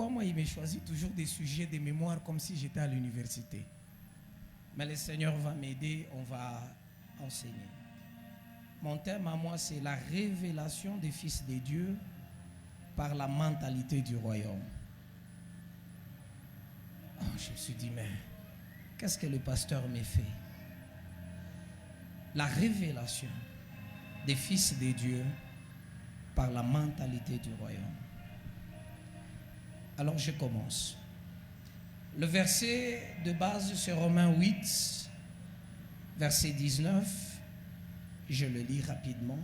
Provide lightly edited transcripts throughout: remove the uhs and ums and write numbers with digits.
pourquoi moi il me choisit toujours des sujets, des mémoires comme si j'étais à l'université. Mais le Seigneur va m'aider, on va enseigner. Mon thème à moi, c'est la révélation des fils de Dieu par la mentalité du royaume. Oh, je me suis dit, mais qu'est-ce que le pasteur me fait? La révélation des fils de Dieu par la mentalité du royaume. Alors je commence. Le verset de base, c'est Romains 8, verset 19. Je le lis rapidement.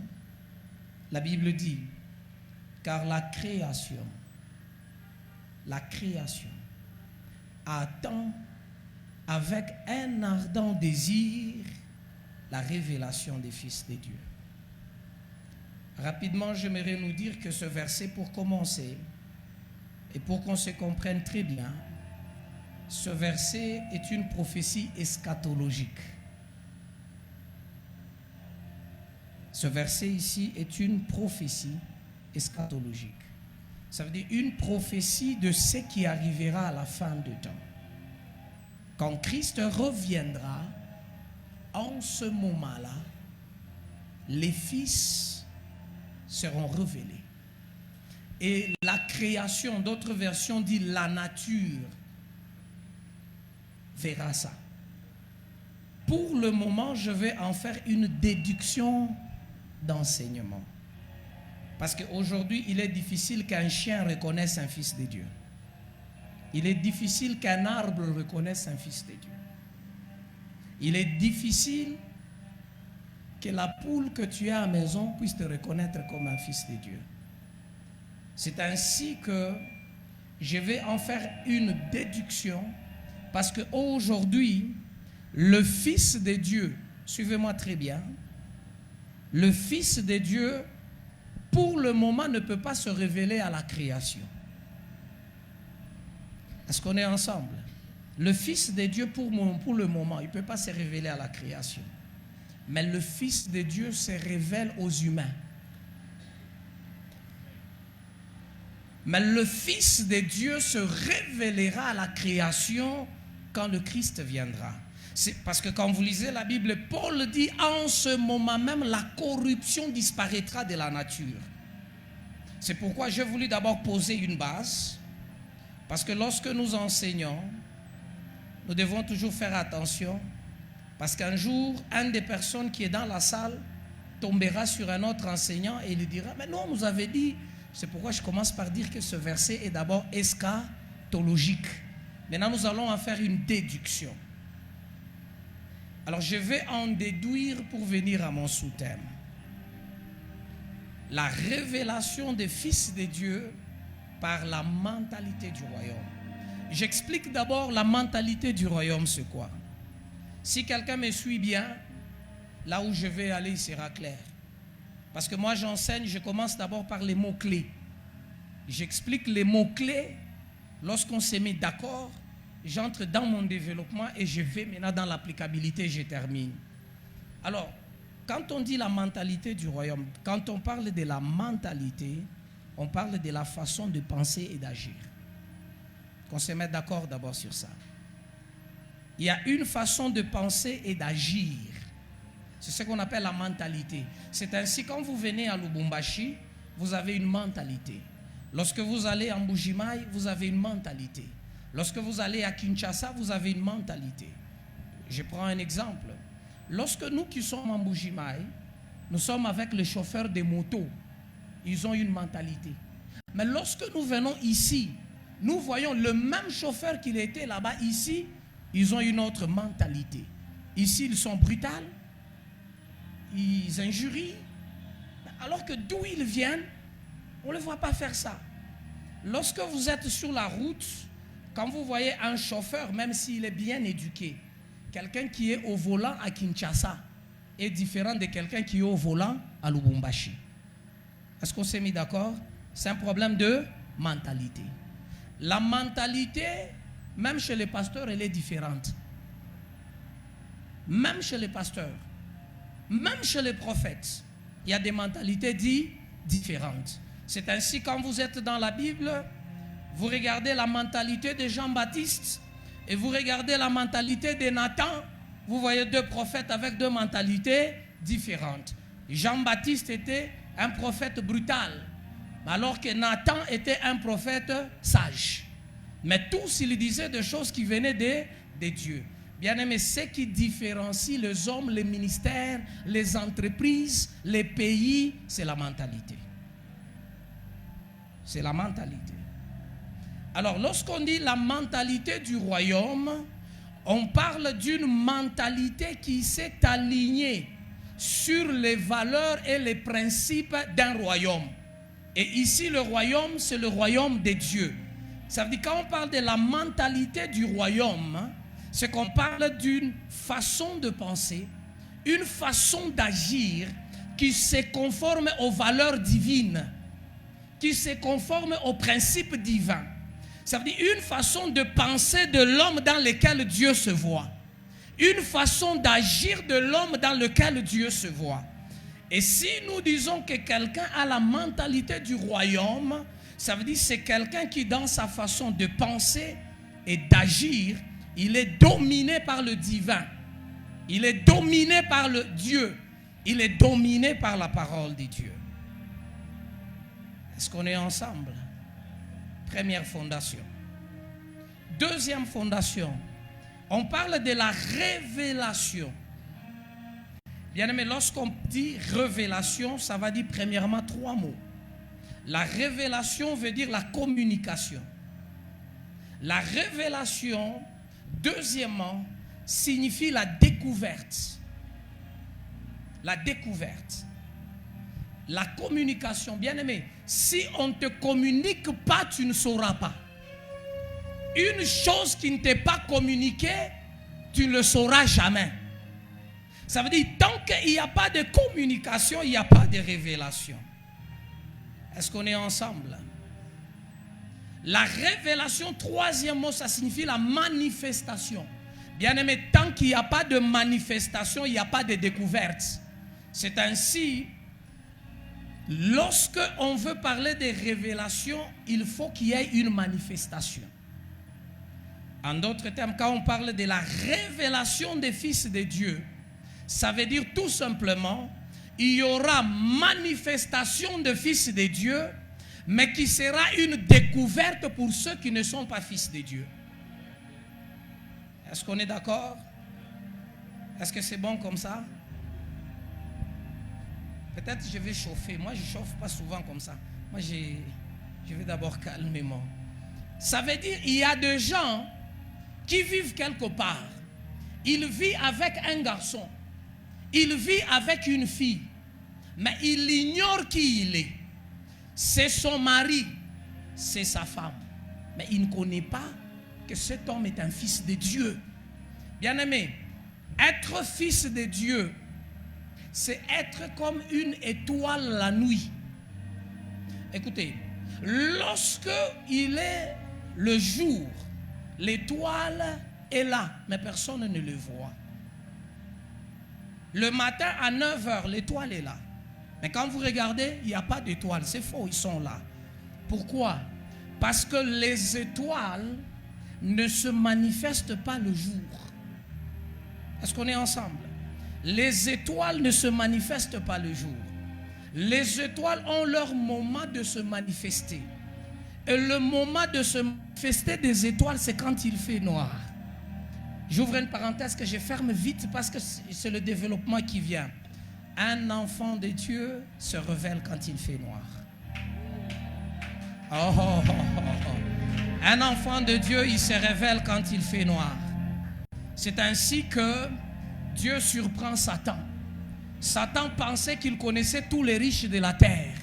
La Bible dit, car la création attend avec un ardent désir la révélation des fils de Dieu. Rapidement, j'aimerais nous dire que ce verset, pour commencer, et pour qu'on se comprenne très bien, ce verset est une prophétie eschatologique. Ce verset ici est une prophétie eschatologique. Ça veut dire une prophétie de ce qui arrivera à la fin du temps. Quand Christ reviendra, en ce moment-là, les fils seront révélés. Et la création, d'autres versions disent la nature, verra ça. Pour le moment, je vais en faire une déduction d'enseignement. Parce qu'aujourd'hui, il est difficile qu'un chien reconnaisse un fils de Dieu. Il est difficile qu'un arbre reconnaisse un fils de Dieu. Il est difficile que la poule que tu as à la maison puisse te reconnaître comme un fils de Dieu. C'est ainsi que je vais en faire une déduction, parce qu'aujourd'hui, le Fils de Dieu, suivez-moi très bien, le Fils de Dieu, pour le moment, ne peut pas se révéler à la création. Est-ce qu'on est ensemble? Le Fils de Dieu, pour le moment, il ne peut pas se révéler à la création. Mais le Fils de Dieu se révèle aux humains. Mais le Fils de Dieu se révélera à la création quand le Christ viendra. C'est parce que quand vous lisez la Bible, Paul dit en ce moment même la corruption disparaîtra de la nature. C'est pourquoi j'ai voulu d'abord poser une base, parce que lorsque nous enseignons, nous devons toujours faire attention, parce qu'un jour, une des personnes qui est dans la salle tombera sur un autre enseignant et il lui dira, mais non, on nous avait dit. C'est pourquoi je commence par dire que ce verset est d'abord eschatologique. Maintenant, nous allons en faire une déduction. Alors, je vais en déduire pour venir à mon sous-thème. La révélation des fils de Dieu par la mentalité du royaume. J'explique d'abord la mentalité du royaume, c'est quoi? Si quelqu'un me suit bien, là où je vais aller, il sera clair. Parce que moi j'enseigne, je commence d'abord par les mots-clés. J'explique les mots-clés. Lorsqu'on s'est mis d'accord, j'entre dans mon développement et je vais maintenant dans l'applicabilité et je termine. Alors, quand on dit la mentalité du royaume, quand on parle de la mentalité, on parle de la façon de penser et d'agir. Qu'on se mette d'accord d'abord sur ça. Il y a une façon de penser et d'agir. C'est ce qu'on appelle la mentalité. C'est ainsi, quand vous venez à Lubumbashi, vous avez une mentalité. Lorsque vous allez en Mbuji-Mayi, vous avez une mentalité. Lorsque vous allez à Kinshasa, vous avez une mentalité. Je prends un exemple. Lorsque nous qui sommes en Mbuji-Mayi, nous sommes avec les chauffeurs des motos. Ils ont une mentalité. Mais lorsque nous venons ici, nous voyons le même chauffeur qu'il était là-bas. Ici, ils ont une autre mentalité. Ici, ils sont brutaux. Ils injurient, alors que d'où ils viennent, on ne les voit pas faire ça. Lorsque vous êtes sur la route, quand vous voyez un chauffeur, même s'il est bien éduqué, quelqu'un qui est au volant à Kinshasa est différent de quelqu'un qui est au volant à Lubumbashi. Est-ce qu'on s'est mis d'accord? C'est un problème de mentalité. La mentalité, même chez les pasteurs, elle est différente. Même chez les pasteurs. Même chez les prophètes, il y a des mentalités dites différentes. C'est ainsi, quand vous êtes dans la Bible, Vous regardez la mentalité de Jean-Baptiste et vous regardez la mentalité de Nathan. Vous voyez deux prophètes avec deux mentalités différentes. Jean-Baptiste était un prophète brutal, alors que Nathan était un prophète sage. Mais tous, ils disaient des choses qui venaient de Dieu. Bien aimé, ce qui différencie les hommes, les ministères, les entreprises, les pays, c'est la mentalité. C'est la mentalité. Alors, lorsqu'on dit la mentalité du royaume, on parle d'une mentalité qui s'est alignée sur les valeurs et les principes d'un royaume. Et ici, le royaume, c'est le royaume de Dieu. Ça veut dire, quand on parle de la mentalité du royaume, c'est qu'on parle d'une façon de penser, une façon d'agir qui se conforme aux valeurs divines, qui se conforme aux principes divins. Ça veut dire une façon de penser de l'homme dans lequel Dieu se voit. Une façon d'agir de l'homme dans lequel Dieu se voit. Et si nous disons que quelqu'un a la mentalité du royaume, ça veut dire que c'est quelqu'un qui, dans sa façon de penser et d'agir, il est dominé par le divin. Il est dominé par le Dieu. Il est dominé par la parole de Dieu. Est-ce qu'on est ensemble? Première fondation. Deuxième fondation, on parle de la révélation. Bien aimé, lorsqu'on dit révélation, ça va dire premièrement trois mots. La révélation veut dire la communication. La révélation, deuxièmement, signifie la découverte. La découverte. La communication, bien aimé, si on ne te communique pas, tu ne sauras pas. Une chose qui ne t'est pas communiquée, tu ne le sauras jamais. Ça veut dire, tant qu'il n'y a pas de communication, il n'y a pas de révélation. Est-ce qu'on est ensemble? La révélation, troisième mot, ça signifie la manifestation. Bien aimé, tant qu'il n'y a pas de manifestation, il n'y a pas de découverte. C'est ainsi, lorsque on veut parler de révélation, il faut qu'il y ait une manifestation. En d'autres termes, quand on parle de la révélation des fils de Dieu, ça veut dire tout simplement, il y aura manifestation des fils de Dieu, mais qui sera une découverte pour ceux qui ne sont pas fils de Dieu. Est-ce qu'on est d'accord? Est-ce que c'est bon comme ça? Peut-être je vais chauffer. Moi, je ne chauffe pas souvent comme ça. Moi, je vais d'abord calmement. Ça veut dire qu'il y a des gens qui vivent quelque part. Il vit avec un garçon. Il vit avec une fille. Mais il ignore qui il est. C'est son mari. C'est sa femme. Mais il ne connaît pas que cet homme est un fils de Dieu. Bien-aimé, être fils de Dieu, c'est être comme une étoile la nuit. Écoutez, lorsque il est le jour, l'étoile est là, mais personne ne le voit. Le matin à 9h, l'étoile est là. Mais quand vous regardez, il n'y a pas d'étoile. C'est faux, ils sont là. Pourquoi? Parce que les étoiles ne se manifestent pas le jour. Est-ce qu'on est ensemble? Les étoiles ne se manifestent pas le jour. Les étoiles ont leur moment de se manifester. Et le moment de se manifester des étoiles, c'est quand il fait noir. J'ouvre une parenthèse que je ferme vite parce que c'est le développement qui vient. Un enfant de Dieu se révèle quand il fait noir. Un enfant de Dieu, il se révèle quand il fait noir. C'est ainsi que Dieu surprend Satan. Satan pensait qu'il connaissait tous les riches de la terre.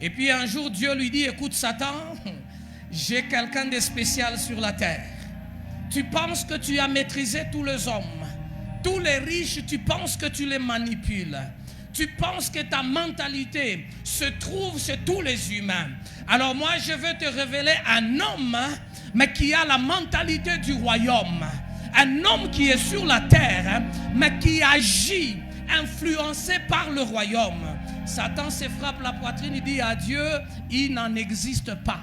Et puis un jour, Dieu lui dit, écoute Satan, j'ai quelqu'un de spécial sur la terre. Tu penses que tu as maîtrisé tous les hommes. Tous les riches, tu penses que tu les manipules. Tu penses que ta mentalité se trouve chez tous les humains. Alors moi, je veux te révéler un homme, mais qui a la mentalité du royaume. Un homme qui est sur la terre, mais qui agit, influencé par le royaume. Satan se frappe la poitrine et dit à Dieu, il n'en existe pas.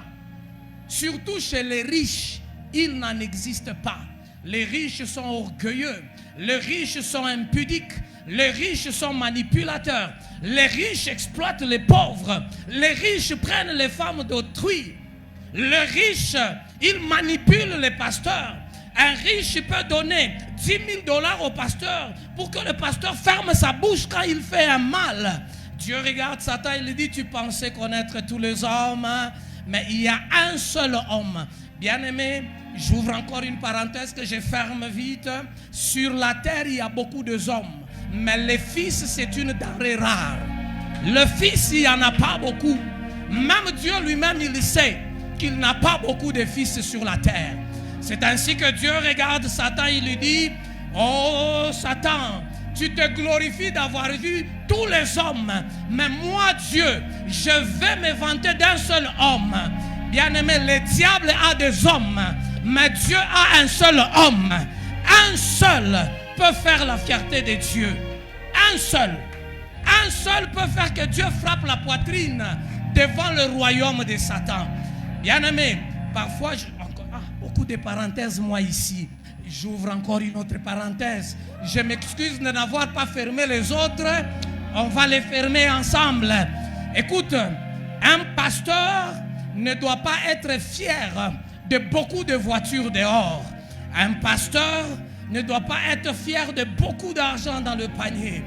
surtout chez les riches, il n'en existe pas. Les riches sont orgueilleux, les riches sont impudiques, les riches sont manipulateurs, les riches exploitent les pauvres, les riches prennent les femmes d'autrui, les riches, ils manipulent les pasteurs. Un riche peut donner 10 000 $ au pasteur pour que le pasteur ferme sa bouche quand il fait un mal. Dieu regarde Satan et lui dit, tu pensais connaître tous les hommes, mais il y a un seul homme. Bien-aimé, j'ouvre encore une parenthèse que je ferme vite. Sur la terre, il y a beaucoup d'hommes, mais les fils, c'est une denrée rare. Le fils, il n'y en a pas beaucoup. Même Dieu lui-même, il sait qu'il n'a pas beaucoup de fils sur la terre. C'est ainsi que Dieu regarde Satan, il lui dit, oh Satan, tu te glorifies d'avoir vu tous les hommes, mais moi Dieu, je vais me vanter d'un seul homme. Bien-aimé, le diable a des hommes, mais Dieu a un seul homme. Un seul peut faire la fierté de Dieu. Un seul. Un seul peut faire que Dieu frappe la poitrine devant le royaume de Satan. Bien-aimé, parfois, beaucoup de parenthèses moi ici. J'ouvre encore une autre parenthèse. Je m'excuse de n'avoir pas fermé les autres. On va les fermer ensemble. Écoute, un pasteur ne doit pas être fier de beaucoup de voitures dehors. Un pasteur ne doit pas être fier de beaucoup d'argent dans le panier.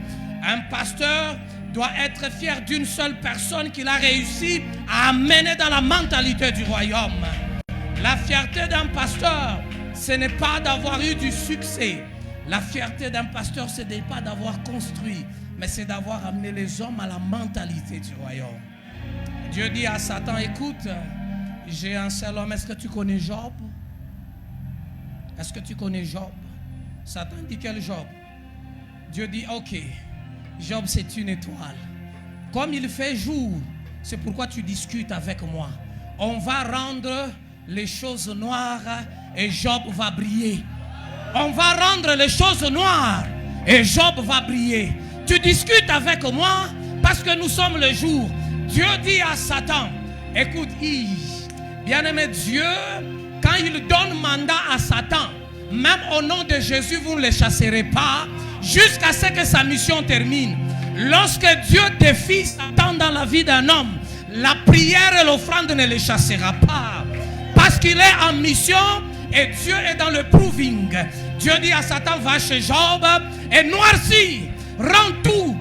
Un pasteur doit être fier d'une seule personne qu'il a réussi à amener dans la mentalité du royaume. La fierté d'un pasteur, ce n'est pas d'avoir eu du succès. La fierté d'un pasteur, ce n'est pas d'avoir construit, mais c'est d'avoir amené les hommes à la mentalité du royaume. Dieu dit à Satan, écoute, j'ai un seul homme. Est-ce que tu connais Job? Est-ce que tu connais Job? Satan dit, quel Job? Dieu dit, ok, Job c'est une étoile. Comme il fait jour, c'est pourquoi tu discutes avec moi. On va rendre les choses noires et Job va briller. On va rendre les choses noires et Job va briller. Tu discutes avec moi parce que nous sommes le jour. Dieu dit à Satan, écoute, bien-aimé Dieu, quand il donne mandat à Satan, même au nom de Jésus, vous ne le chasserez pas jusqu'à ce que sa mission termine. Lorsque Dieu défie Satan dans la vie d'un homme, la prière et l'offrande ne le chassera pas. Parce qu'il est en mission et Dieu est dans le proving. Dieu dit à Satan, va chez Job et noircis, rends tout,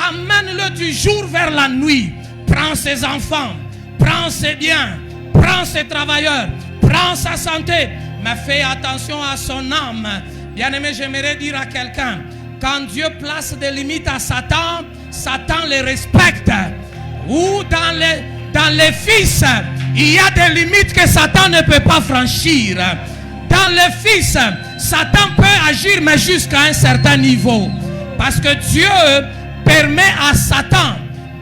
amène-le du jour vers la nuit. Prends ses enfants, prends ses biens, prends ses travailleurs, prends sa santé, mais fais attention à son âme. Bien-aimé, j'aimerais dire à quelqu'un, quand Dieu place des limites à Satan, Satan les respecte. Ou dans les fils, il y a des limites que Satan ne peut pas franchir. Dans les fils, Satan peut agir, mais jusqu'à un certain niveau. Parce que Dieu permet à Satan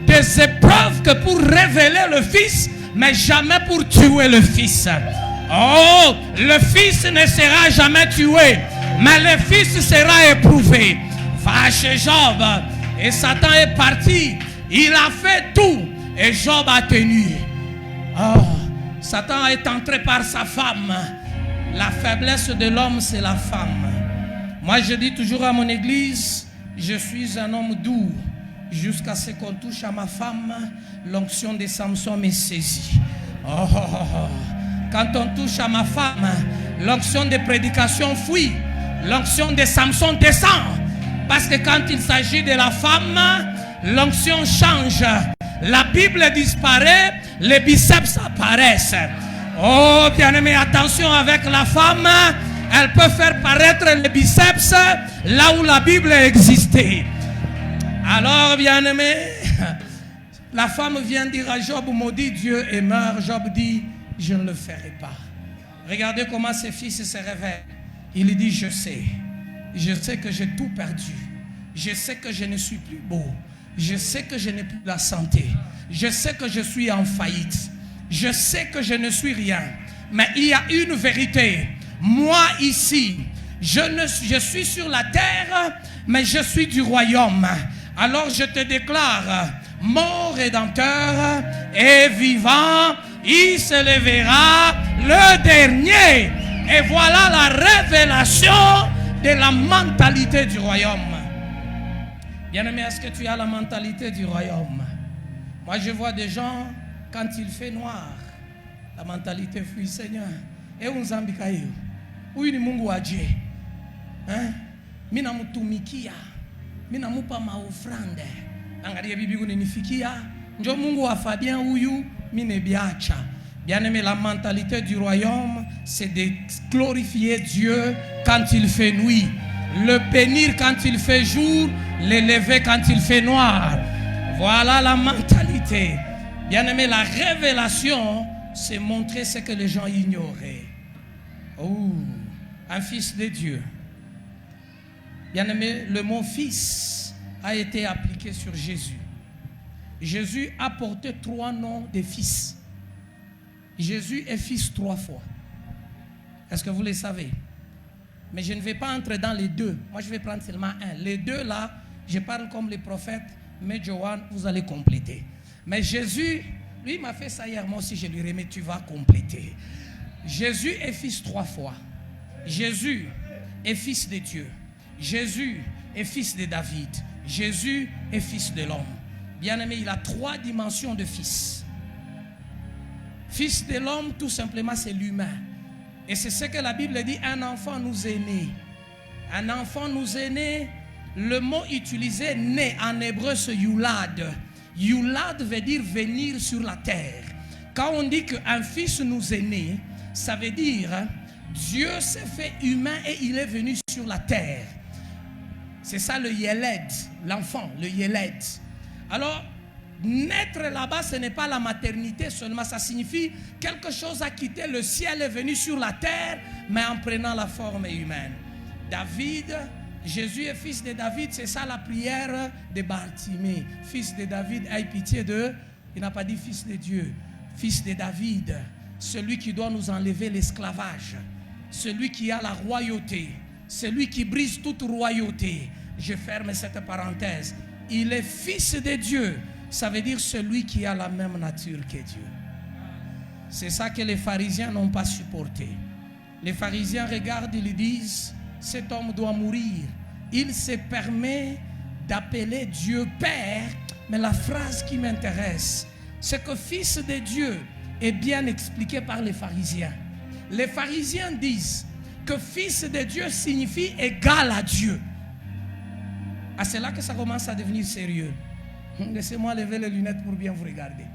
des épreuves que pour révéler le fils, mais jamais pour tuer le fils. Oh, le fils ne sera jamais tué, mais le fils sera éprouvé. Va chez Job. Et Satan est parti. Il a fait tout. Et Job a tenu. Oh, Satan est entré par sa femme. La faiblesse de l'homme, c'est la femme. Moi, je dis toujours à mon église, je suis un homme doux. Jusqu'à ce qu'on touche à ma femme, l'onction de Samson m'est saisie. Oh, oh, oh. Quand on touche à ma femme, l'onction de prédication fuit. L'onction de Samson descend. Parce que quand il s'agit de la femme, l'onction change. La Bible disparaît, les biceps apparaissent. Oh, bien-aimé, attention avec la femme. Elle peut faire paraître les biceps là où la Bible existait. Alors, bien-aimé, la femme vient dire à Job, maudit Dieu et meurt. Job dit, je ne le ferai pas. Regardez comment ses fils se réveillent. Il dit, je sais que j'ai tout perdu. Je sais que je ne suis plus beau. Je sais que je n'ai plus la santé. Je sais que je suis en faillite. Je sais que je ne suis rien. Mais il y a une vérité. Moi ici, je suis sur la terre, mais je suis du royaume. Alors je te déclare, mon Rédempteur est vivant. il se lèvera le dernier. Et voilà la révélation de la mentalité du royaume. Bien-aimé, est-ce que tu as la mentalité du royaume? Moi, je vois des gens, quand il fait noir, la mentalité fuit, Seigneur. Et on zambikayo. Oui, ni Mungu aje. Hein? Mina mutumikia. Mina mupa maofrande. Angalia bibi kuninifikia. Njo Mungu afa bien huyu, mine biacha. Bien-aimé, la mentalité du royaume, c'est de glorifier Dieu quand il fait nuit, le bénir quand il fait jour, l'élever quand il fait noir. Voilà la mentalité. Bien-aimé, la révélation, c'est montrer ce que les gens ignoraient. Oh, un fils de Dieu. Bien-aimé, le mot fils a été appliqué sur Jésus. Jésus a porté 3 noms de fils. Jésus est fils 3 fois. Est-ce que vous le savez? Mais je ne vais pas entrer dans les 2. Moi, je vais prendre seulement un. Les 2 là, je parle comme les prophètes. Mais Joanne, vous allez compléter. Mais Jésus, lui, m'a fait ça hier. Moi aussi, je lui remets. Tu vas compléter. Jésus est fils 3 fois. Jésus est fils de Dieu. Jésus est fils de David. Jésus est fils de l'homme. Bien-aimé, il a 3 dimensions de fils. Fils de l'homme, tout simplement, c'est l'humain. Et c'est ce que la Bible dit, un enfant nous est né. Un enfant nous est né. Le mot utilisé, né, en hébreu, c'est yulad. Yulad veut dire venir sur la terre. Quand on dit qu'un fils nous est né, ça veut dire Dieu s'est fait humain et il est venu sur la terre. C'est ça le yeled, l'enfant, le yeled. Alors, naître là-bas, ce n'est pas la maternité seulement, ça signifie quelque chose a quitté le ciel, est venu sur la terre, mais en prenant la forme humaine. David, Jésus est fils de David, c'est ça la prière de Bartimée. Fils de David, aie pitié de, il n'a pas dit fils de Dieu, fils de David, celui qui doit nous enlever l'esclavage, celui qui a la royauté, celui qui brise toute royauté. Je ferme cette parenthèse. Il est fils de Dieu. Ça veut dire celui qui a la même nature que Dieu. C'est ça que les pharisiens n'ont pas supporté. Les pharisiens regardent, ils disent, cet homme doit mourir. Il se permet d'appeler Dieu Père. Mais la phrase qui m'intéresse, c'est que fils de Dieu est bien expliqué par les pharisiens. Les pharisiens disent que fils de Dieu signifie égal à Dieu. Ah, c'est là que ça commence à devenir sérieux. Laissez-moi lever les lunettes pour bien vous regarder.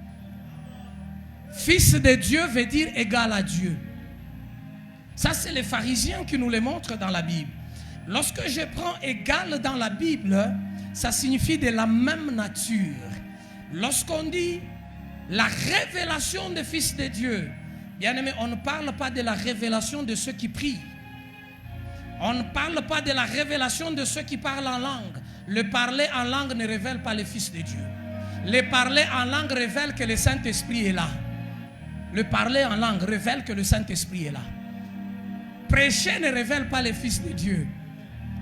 Fils de Dieu veut dire égal à Dieu. Ça, c'est les pharisiens qui nous le montrent dans la Bible. Lorsque je prends égal dans la Bible, ça signifie de la même nature. Lorsqu'on dit la révélation des fils de Dieu, bien aimé, on ne parle pas de la révélation de ceux qui prient. On ne parle pas de la révélation de ceux qui parlent en langue. Le parler en langue ne révèle pas le Fils de Dieu. Le parler en langue révèle que le Saint-Esprit est là. Le parler en langue révèle que le Saint-Esprit est là. Prêcher ne révèle pas le Fils de Dieu.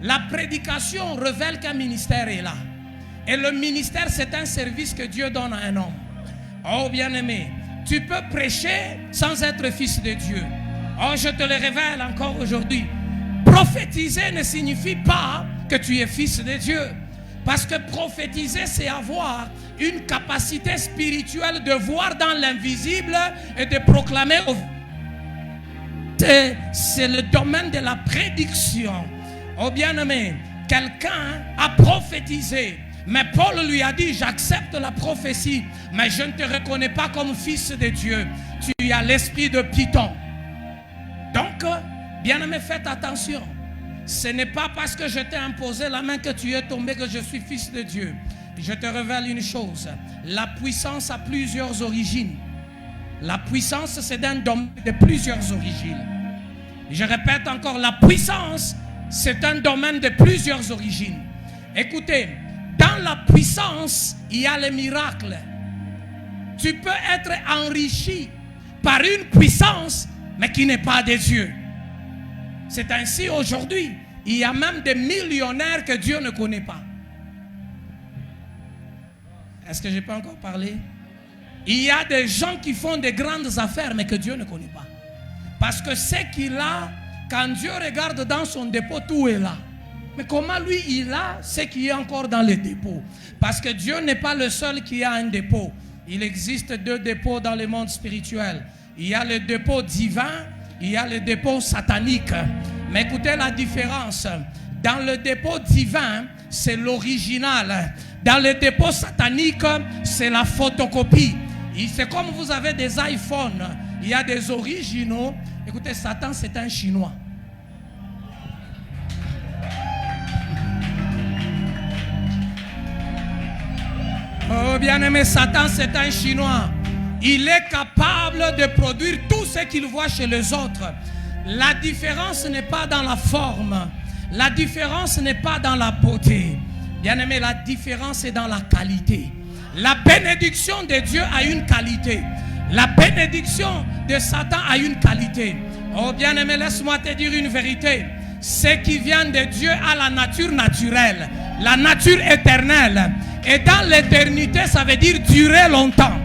La prédication révèle qu'un ministère est là. Et le ministère, c'est un service que Dieu donne à un homme. Oh bien-aimé, tu peux prêcher sans être fils de Dieu. Oh, je te le révèle encore aujourd'hui. Prophétiser ne signifie pas que tu es fils de Dieu. Parce que prophétiser, c'est avoir une capacité spirituelle de voir dans l'invisible et de proclamer. C'est le domaine de la prédiction. Oh bien-aimé, quelqu'un a prophétisé. Mais Paul lui a dit, j'accepte la prophétie, mais je ne te reconnais pas comme fils de Dieu. Tu as l'esprit de Python. Donc, bien-aimé, faites attention. Ce n'est pas parce que je t'ai imposé la main que tu es tombé que je suis fils de Dieu. Je te révèle une chose. La puissance a plusieurs origines. La puissance, c'est d'un domaine de plusieurs origines. Je répète encore, la puissance, c'est un domaine de plusieurs origines. Écoutez, dans la puissance, il y a les miracles. Tu peux être enrichi par une puissance, mais qui n'est pas de Dieu. C'est ainsi aujourd'hui. Il y a même des millionnaires que Dieu ne connaît pas. Est-ce que je peux encore parler? Il y a des gens qui font de grandes affaires, mais que Dieu ne connaît pas. Parce que ce qu'il a, quand Dieu regarde dans son dépôt, tout est là. Mais comment lui, il a ce qui est encore dans le dépôt? Parce que Dieu n'est pas le seul qui a un dépôt. Il existe 2 dépôts dans le monde spirituel. Il y a le dépôt divin, il y a le dépôt satanique. Mais écoutez la différence. Dans le dépôt divin, c'est l'original. Dans le dépôt satanique, c'est la photocopie. C'est comme vous avez des iPhones. Il y a des originaux. Écoutez, Satan, c'est un Chinois. Oh, bien-aimé, Satan, c'est un Chinois. Il est capable de produire tout ce qu'il voit chez les autres. La différence n'est pas dans la forme. La différence n'est pas dans la beauté. Bien-aimé, la différence est dans la qualité. La bénédiction de Dieu a une qualité. La bénédiction de Satan a une qualité. Oh, bien-aimé, laisse-moi te dire une vérité. Ce qui vient de Dieu a la nature naturelle, la nature éternelle. Et dans l'éternité, ça veut dire durer longtemps.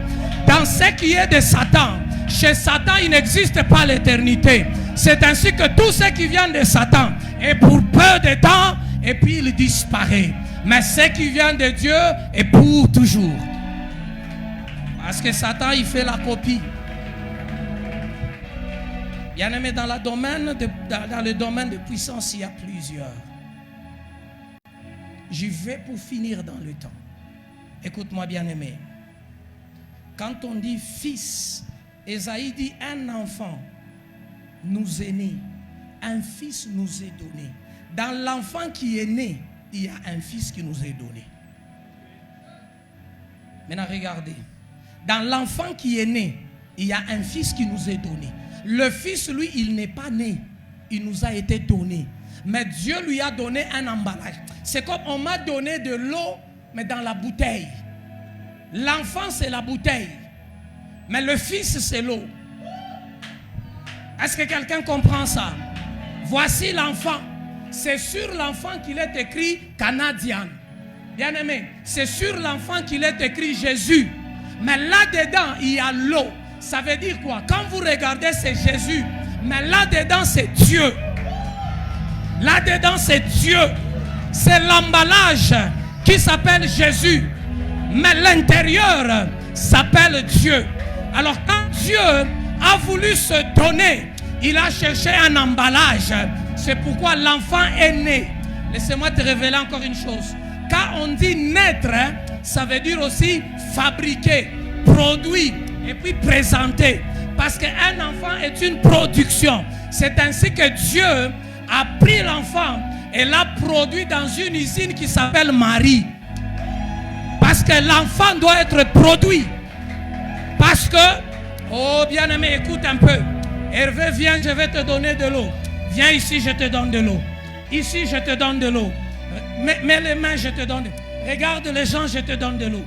Dans ce qui est de Satan, chez Satan, il n'existe pas l'éternité. C'est ainsi que tout ce qui vient de Satan est pour peu de temps et puis il disparaît. Mais ce qui vient de Dieu est pour toujours. Parce que Satan, il fait la copie. Bien-aimé, dans le domaine de puissance, il y a plusieurs. J'y vais pour finir dans le temps. Écoute-moi, bien-aimé. Quand on dit fils, Ésaïe dit un enfant nous est né, un fils nous est donné. Dans l'enfant qui est né, il y a un fils qui nous est donné. Maintenant, regardez. Dans l'enfant qui est né, il y a un fils qui nous est donné. Le fils, lui, il n'est pas né. Il nous a été donné. Mais Dieu lui a donné un emballage. C'est comme on m'a donné de l'eau, mais dans la bouteille. L'enfant, c'est la bouteille. Mais le fils, c'est l'eau. Est-ce que quelqu'un comprend ça? Voici l'enfant. C'est sur l'enfant qu'il est écrit Canadien. Bien aimé, c'est sur l'enfant qu'il est écrit Jésus. Mais là-dedans, il y a l'eau. Ça veut dire quoi? Quand vous regardez, c'est Jésus. Mais là-dedans, c'est Dieu. Là-dedans, c'est Dieu. C'est l'emballage qui s'appelle Jésus. Mais l'intérieur s'appelle Dieu. Alors quand Dieu a voulu se donner, il a cherché un emballage. C'est pourquoi l'enfant est né. Laissez-moi te révéler encore une chose. Quand on dit naître, ça veut dire aussi fabriquer, produire et puis présenter. Parce qu'un enfant est une production. C'est ainsi que Dieu a pris l'enfant et l'a produit dans une usine qui s'appelle Marie. Parce que l'enfant doit être produit. Parce que, oh bien-aimé, écoute un peu. Hervé, viens, je vais te donner de l'eau. Viens ici, je te donne de l'eau. Ici, je te donne de l'eau. Mets les mains, je te donne. Regarde les gens, je te donne de l'eau.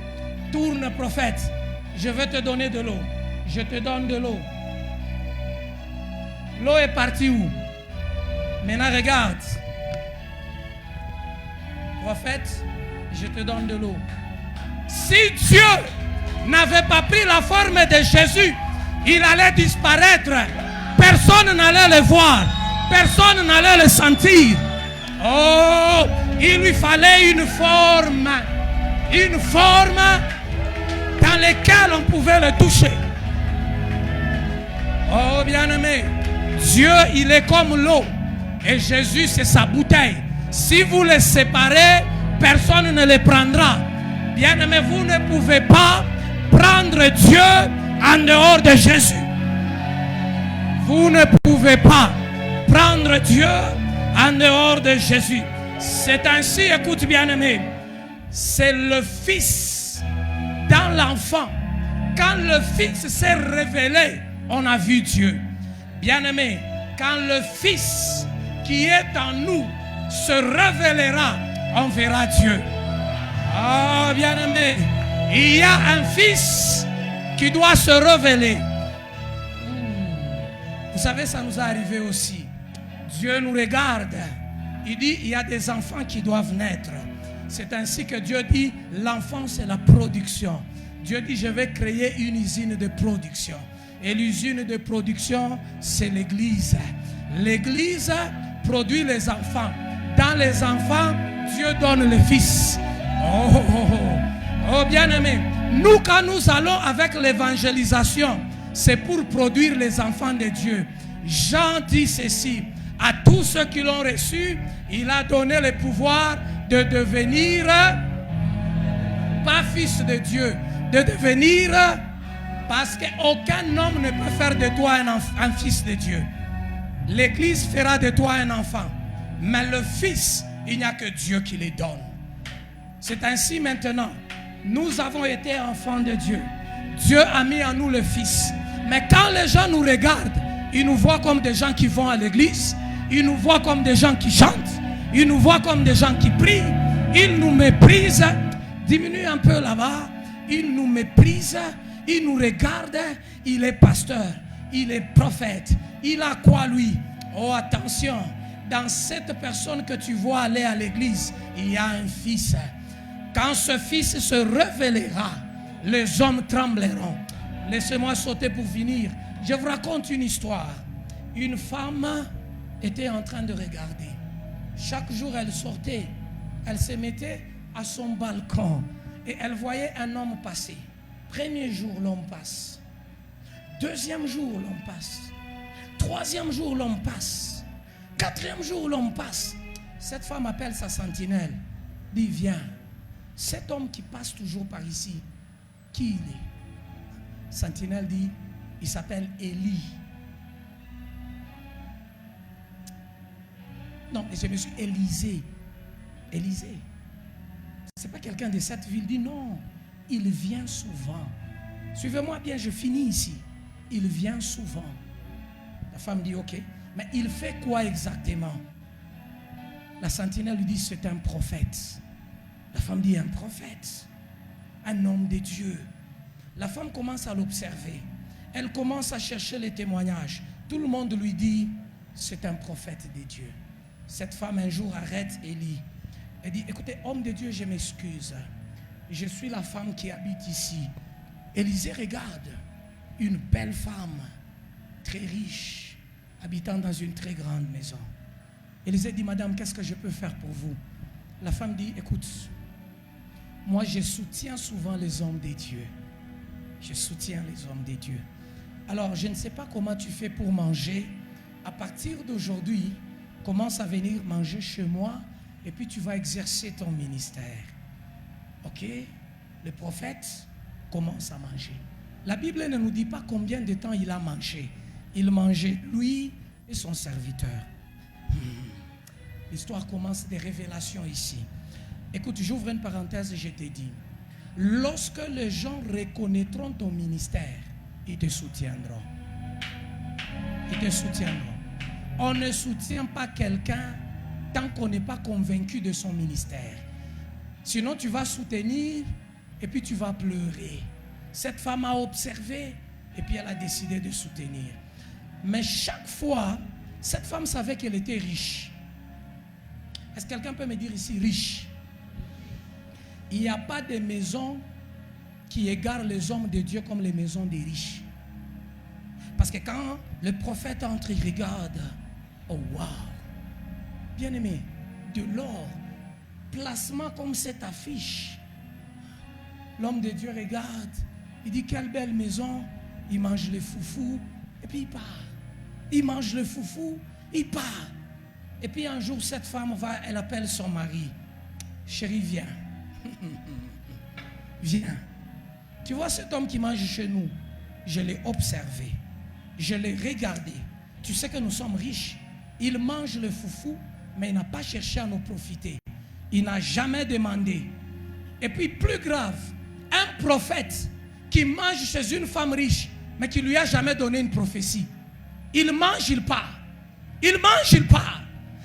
Tourne, prophète. Je vais te donner de l'eau. Je te donne de l'eau. L'eau est partie où? Maintenant, regarde. Prophète, je te donne de l'eau. Si Dieu n'avait pas pris la forme de Jésus, il allait disparaître. Personne n'allait le voir. Personne n'allait le sentir. Oh, il lui fallait une forme dans laquelle on pouvait le toucher. Oh, bien-aimé, Dieu, il est comme l'eau et Jésus, c'est sa bouteille. Si vous les séparez, personne ne les prendra. Bien-aimé, vous ne pouvez pas prendre Dieu en dehors de Jésus. Vous ne pouvez pas prendre Dieu en dehors de Jésus. C'est ainsi, écoute bien-aimé, c'est le Fils dans l'enfant. Quand le Fils s'est révélé, on a vu Dieu. Bien-aimé, quand le Fils qui est en nous se révélera, on verra Dieu. Ah, bien-aimé, il y a un Fils qui doit se révéler. Vous savez, ça nous est arrivé aussi. Dieu nous regarde. Il dit, il y a des enfants qui doivent naître. C'est ainsi que Dieu dit, l'enfant c'est la production. Dieu dit, je vais créer une usine de production. Et l'usine de production, c'est l'église. L'église produit les enfants. Dans les enfants, Dieu donne le Fils. Oh, bien-aimé. Nous, quand nous allons avec l'évangélisation, c'est pour produire les enfants de Dieu. Jean dit ceci: à tous ceux qui l'ont reçu, il a donné le pouvoir de devenir, pas fils de Dieu, de devenir, parce qu'aucun homme ne peut faire de toi un fils de Dieu. L'église fera de toi un enfant, mais le fils, il n'y a que Dieu qui les donne. C'est ainsi maintenant. Nous avons été enfants de Dieu. Dieu a mis en nous le Fils. Mais quand les gens nous regardent, ils nous voient comme des gens qui vont à l'église. Ils nous voient comme des gens qui chantent. Ils nous voient comme des gens qui prient. Ils nous méprisent. Diminue un peu là-bas. Ils nous méprisent. Ils nous regardent. Il est pasteur. Il est prophète. Il a quoi lui? Oh, attention. Dans cette personne que tu vois aller à l'église, il y a un fils. Quand ce fils se révélera, les hommes trembleront. Laissez-moi sauter pour finir. Je vous raconte une histoire. Une femme était en train de regarder. Chaque jour, elle sortait. Elle se mettait à son balcon. Et elle voyait un homme passer. Premier jour, l'homme passe. Deuxième jour, l'homme passe. Troisième jour, l'homme passe. Quatrième jour, l'homme passe. Cette femme appelle sa sentinelle. Dit, viens. Cet homme qui passe toujours par ici, qui il est? Sentinelle dit, il s'appelle Élie. Non, je me suis Élisée. Élisée. Ce n'est pas quelqu'un de cette ville. Dit non, il vient souvent. Suivez-moi bien, je finis ici. Il vient souvent. La femme dit ok, mais il fait quoi exactement? La sentinelle lui dit, c'est un prophète. La femme dit, un prophète, un homme de Dieu. La femme commence à l'observer. Elle commence à chercher les témoignages. Tout le monde lui dit, c'est un prophète de Dieu. Cette femme un jour arrête Élie. Elle dit, écoutez, homme de Dieu, je m'excuse. Je suis la femme qui habite ici. Élisée regarde une belle femme, très riche, habitant dans une très grande maison. Élisée dit, madame, qu'est-ce que je peux faire pour vous? La femme dit, écoute, moi je soutiens souvent les hommes de Dieu. Je soutiens les hommes de Dieu. Alors je ne sais pas comment tu fais pour manger. À partir d'aujourd'hui, commence à venir manger chez moi et puis tu vas exercer ton ministère. Ok? Le prophète commence à manger. La Bible ne nous dit pas combien de temps il a mangé. Il mangeait lui et son serviteur. L'histoire commence des révélations ici. Écoute, j'ouvre une parenthèse et je te dis, lorsque les gens reconnaîtront ton ministère, ils te soutiendront. Ils te soutiendront. On ne soutient pas quelqu'un tant qu'on n'est pas convaincu de son ministère. Sinon, tu vas soutenir et puis tu vas pleurer. Cette femme a observé et puis elle a décidé de soutenir. Mais chaque fois, cette femme savait qu'elle était riche. Est-ce que quelqu'un peut me dire ici riche? Il n'y a pas de maison qui égare les hommes de Dieu comme les maisons des riches. Parce que quand le prophète entre, il regarde. Oh wow! Bien-aimé, de l'or, placement comme cette affiche. L'homme de Dieu regarde, il dit quelle belle maison, il mange le foufou et puis il part. Il mange le foufou, il part. Et puis un jour, cette femme va, elle appelle son mari. Chérie, viens. Viens. Tu vois cet homme qui mange chez nous, je l'ai observé. Je l'ai regardé. Tu sais que nous sommes riches. Il mange le foufou, mais il n'a pas cherché à nous profiter. Il n'a jamais demandé. Et puis plus grave, un prophète qui mange chez une femme riche, mais qui ne lui a jamais donné une prophétie. Il mange, il part. Il mange, il part.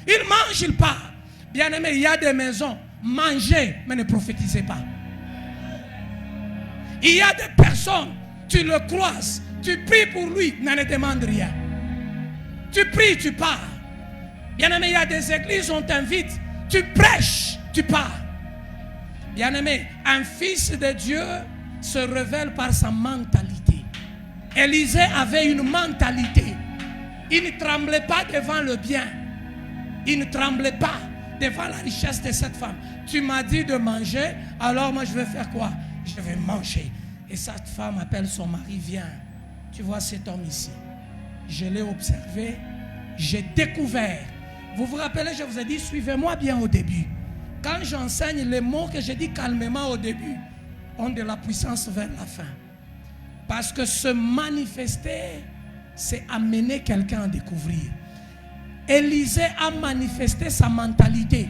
Il mange, il part. Bien aimé, il y a des maisons. Mangez, mais ne prophétisez pas. Il y a des personnes, tu le croises, tu pries pour lui, mais ne demande rien. Tu pries, tu pars. Bien aimé, il y a des églises, on t'invite, tu prêches, tu pars. Bien aimé, un fils de Dieu se révèle par sa mentalité. Élisée avait une mentalité. Il ne tremblait pas devant le bien. Il ne tremblait pas devant la richesse de cette femme. Tu m'as dit de manger, alors moi je vais faire quoi? Je vais manger. Et cette femme appelle son mari, viens. Tu vois cet homme ici. Je l'ai observé, j'ai découvert. Vous vous rappelez, je vous ai dit, suivez-moi bien au début. Quand j'enseigne, les mots que j'ai dit calmement au début ont de la puissance vers la fin. Parce que se manifester, c'est amener quelqu'un à découvrir. Élisée a manifesté sa mentalité.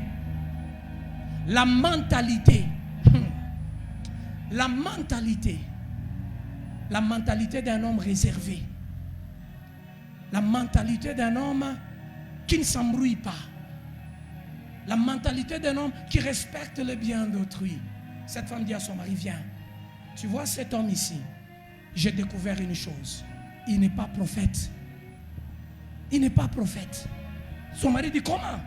La mentalité. La mentalité. La mentalité d'un homme réservé. La mentalité d'un homme qui ne s'embrouille pas. La mentalité d'un homme qui respecte le bien d'autrui. Cette femme dit à son mari, viens. Tu vois cet homme ici, j'ai découvert une chose. Il n'est pas prophète. Il n'est pas prophète. Son mari dit, comment?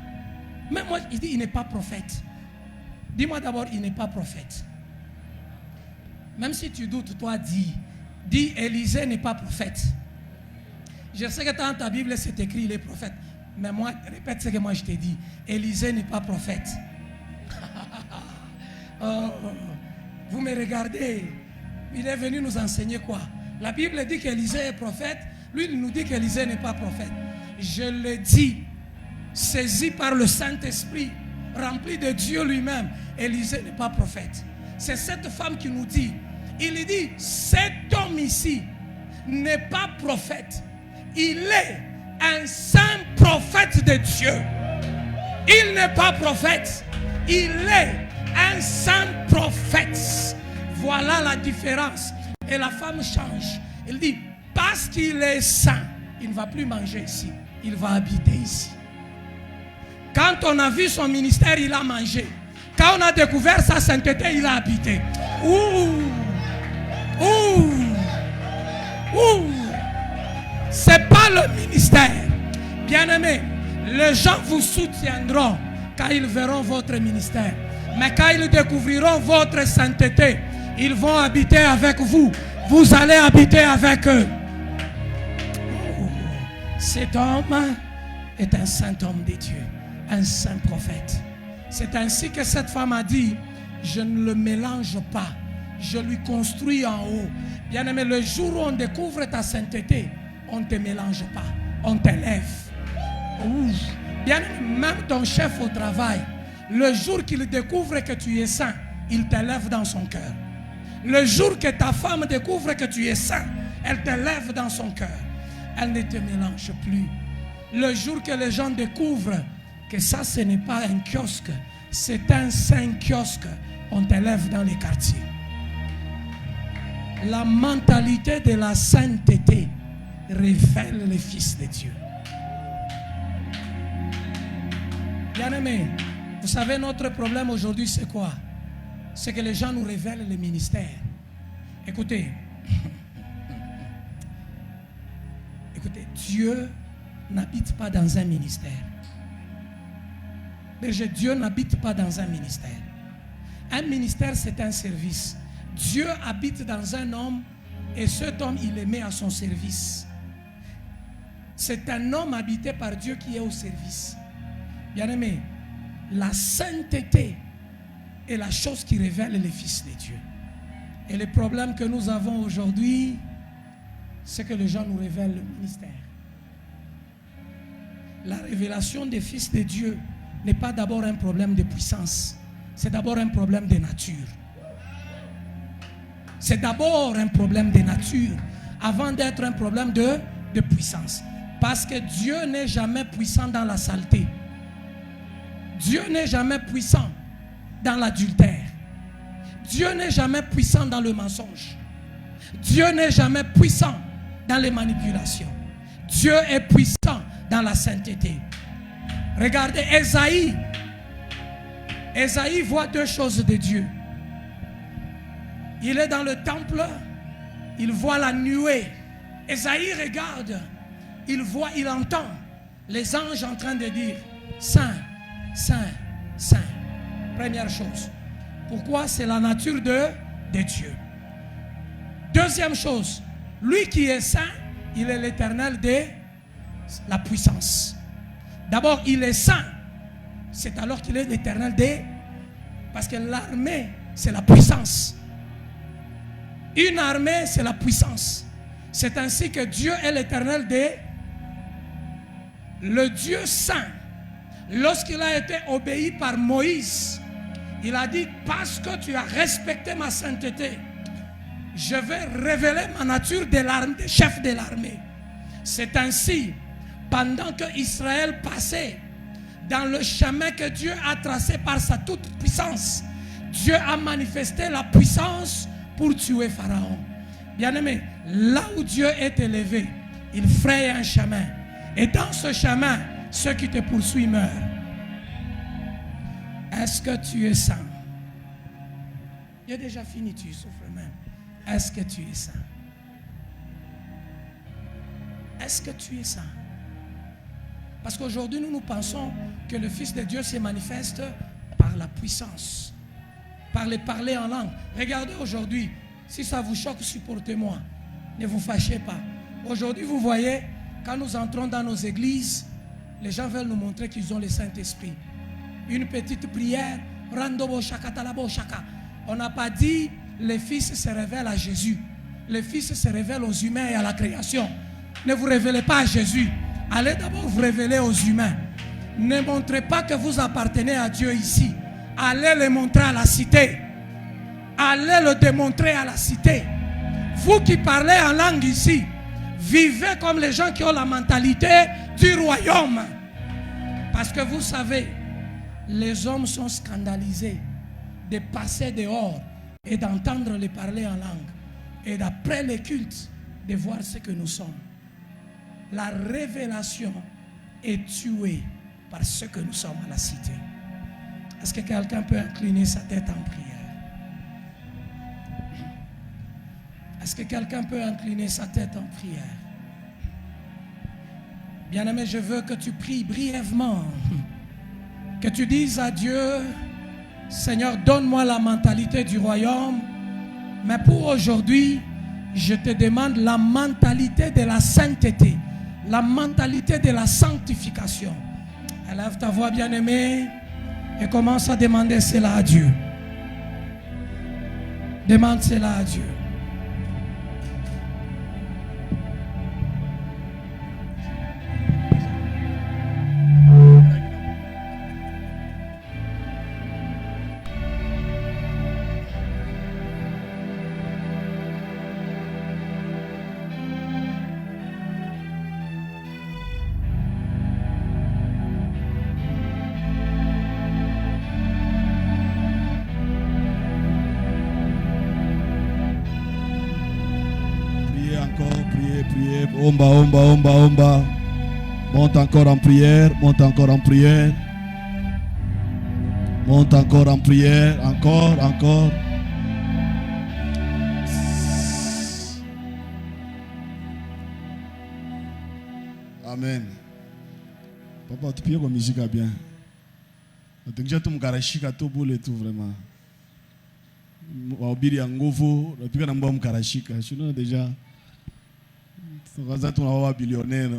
Mais moi, il dit, il n'est pas prophète. Dis-moi d'abord, il n'est pas prophète. Même si tu doutes, toi, dis, Élisée n'est pas prophète. Je sais que dans ta Bible, c'est écrit, il est prophète. Mais moi, répète ce que moi je t'ai dit. Élisée n'est pas prophète. Oh, vous me regardez. Il est venu nous enseigner quoi? La Bible dit qu'Élisée est prophète. Lui, il nous dit qu'Élisée n'est pas prophète. Je le dis, saisi par le Saint-Esprit, rempli de Dieu lui-même, Élisée n'est pas prophète. C'est cette femme qui nous dit, il dit, cet homme ici n'est pas prophète. Il est un saint prophète de Dieu. Il n'est pas prophète. Il est un saint prophète. Voilà la différence. Et la femme change. Elle dit, parce qu'il est saint, il ne va plus manger ici. Il va habiter ici. Quand on a vu son ministère, il a mangé. Quand on a découvert sa sainteté, il a habité. C'est pas le ministère. Bien-aimés, les gens vous soutiendront quand ils verront votre ministère. Mais quand ils découvriront votre sainteté, ils vont habiter avec vous. Vous allez habiter avec eux. Cet homme est un saint homme de Dieu, un saint prophète. C'est ainsi que cette femme a dit, je ne le mélange pas, je lui construis en haut. Bien-aimé, le jour où on découvre ta sainteté, on ne te mélange pas, on t'élève. Bien-aimé, même ton chef au travail, le jour qu'il découvre que tu es saint, il t'élève dans son cœur. Le jour que ta femme découvre que tu es saint, elle t'élève dans son cœur. Elle ne te mélange plus. Le jour que les gens découvrent que ça, ce n'est pas un kiosque, c'est un saint kiosque, on t'élève dans les quartiers. La mentalité de la sainteté révèle les fils de Dieu. Bien-aimés, vous savez, notre problème aujourd'hui, c'est quoi? C'est que les gens nous révèlent les ministères. Écoutez, Dieu n'habite pas dans un ministère. Dieu n'habite pas dans un ministère. Un ministère, c'est un service. Dieu habite dans un homme et cet homme, il le met à son service. C'est un homme habité par Dieu qui est au service. Bien-aimé, la sainteté est la chose qui révèle les fils de Dieu. Et le problème que nous avons aujourd'hui, c'est que les gens nous révèlent le ministère. La révélation des fils de Dieu n'est pas d'abord un problème de puissance. C'est d'abord un problème de nature. C'est d'abord un problème de nature avant d'être un problème de puissance. Parce que Dieu n'est jamais puissant dans la saleté. Dieu n'est jamais puissant dans l'adultère. Dieu n'est jamais puissant dans le mensonge. Dieu n'est jamais puissant dans les manipulations. Dieu est puissant dans la sainteté. Regardez Ésaïe. Ésaïe voit deux choses de Dieu. Il est dans le temple, il voit la nuée. Ésaïe regarde, il voit, il entend les anges en train de dire Saint, Saint, Saint. Première chose. Pourquoi? C'est la nature de Dieu. Deuxième chose, lui qui est saint, il est l'éternel de la puissance. D'abord, il est saint. C'est alors qu'il est l'éternel des... Parce que l'armée, c'est la puissance. Une armée, c'est la puissance. C'est ainsi que Dieu est l'éternel des... Le Dieu saint. Lorsqu'il a été obéi par Moïse, il a dit, parce que tu as respecté ma sainteté, je vais révéler ma nature de l'armée, des chefs de l'armée. C'est ainsi, pendant que Israël passait dans le chemin que Dieu a tracé par sa toute puissance, Dieu a manifesté la puissance pour tuer Pharaon. Bien-aimé, là où Dieu est élevé, il fraye un chemin. Et dans ce chemin, ceux qui te poursuivent meurent. Est-ce que tu es saint? Il a déjà fini, tu souffres même. Est-ce que tu es saint? Est-ce que tu es saint? Parce qu'aujourd'hui, nous pensons que le Fils de Dieu se manifeste par la puissance, par le parler en langue. Regardez aujourd'hui, si ça vous choque, supportez-moi. Ne vous fâchez pas. Aujourd'hui, vous voyez, quand nous entrons dans nos églises, les gens veulent nous montrer qu'ils ont le Saint-Esprit. Une petite prière, on n'a pas dit le Fils se révèle à Jésus. Le Fils se révèle aux humains et à la création. Ne vous révélez pas à Jésus. Allez d'abord vous révéler aux humains. Ne montrez pas que vous appartenez à Dieu ici. Allez le montrer à la cité. Allez le démontrer à la cité. Vous qui parlez en langue ici, vivez comme les gens qui ont la mentalité du royaume. Parce que vous savez, les hommes sont scandalisés de passer dehors et d'entendre les parler en langue. Et d'après les cultes, de voir ce que nous sommes. La révélation est tuée par ce que nous sommes à la cité. Est-ce que quelqu'un peut incliner sa tête en prière? Est-ce que quelqu'un peut incliner sa tête en prière? Bien-aimé, je veux que tu pries brièvement. Que tu dises à Dieu, Seigneur, donne-moi la mentalité du royaume. Mais pour aujourd'hui, je te demande la mentalité de la sainteté. La mentalité de la sanctification. Élève ta voix, bien-aimée, et commence à demander cela à Dieu. Demande cela à Dieu. Omba. Monte encore en prière, monte encore en prière. Monte encore en prière, encore. Amen. Papa, tu payes comme musique à bien. Tu as tout mon karashika, tout boule et tout vraiment. Wabiri angovo, tu as un bon karashika. Je suis déjà. Billionnaire,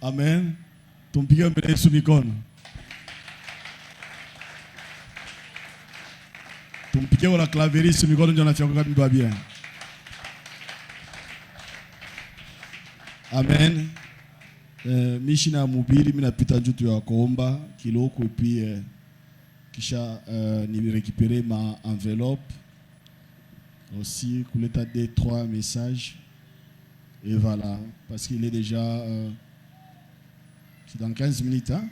amen. Ton piqué me sous micone. Ton piqué ou la claverie sous micone, j'en ai fait encore une bien. Amen. Mishina mubiri mina pita njutu ya kuomba kiloko et puis kisha ni récupérer ma enveloppe aussi kuleta 2-3 messages. Et voilà, parce qu'il est déjà c'est dans 15 minutes, hein?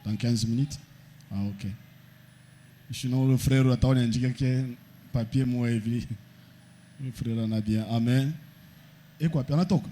Dans 15 minutes? Ah, ok. Sinon, le frère a indiqué que papier moi est venu. Le frère en a bien. Amen. Et quoi, on a toqué.